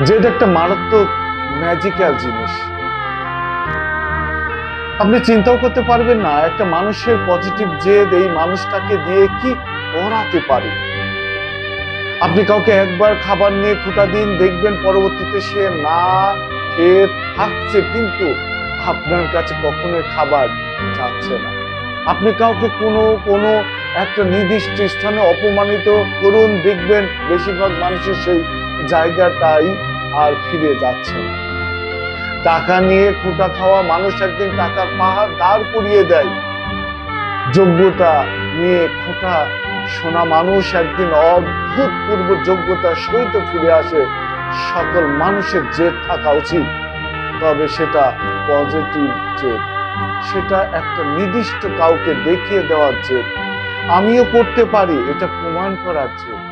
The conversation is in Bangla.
যেটা একটা মারাত্মক ম্যাজিক্যাল জিনিস। আপনি চিন্তাও করতে পারবেন না একটা মানুষের পজিটিভ জেদ এই মানুষটাকে দিয়ে কি করাতে পারে। আপনি কাউকে একবার খাবার নিয়ে খোঁটা দিন, দেখবেন পরবর্তীতে সে না খেয়ে থাকছে, কিন্তু আপনার কাছে কখনোই খাবার চাচ্ছে না। আপনি কাউকে কোনো কোনো একটা নির্দিষ্ট স্থানে অপমানিত করুন, দেখবেন বেশিরভাগ মানুষের সেই জায়গাটাই আর ফিরে যাচ্ছে না। টাকা নিয়ে খোঁটা খাওয়া মানুষ একদিন টাকার পাহাড় দাঁড় করিয়ে দেয়। যোগ্যতা নিয়ে খোঁটা শোনা মানুষ একদিন অভূতপূর্ব যোগ্যতার সহিত ফিরে আসে। সকল মানুষের জেদ থাকা উচিত, তবে সেটা পজিটিভ জেদ, সেটা একটা নির্দিষ্ট কাউকে দেখিয়ে দেওয়ার জেদ, আমিও করতে পারি এটা প্রমাণ করার জেদ।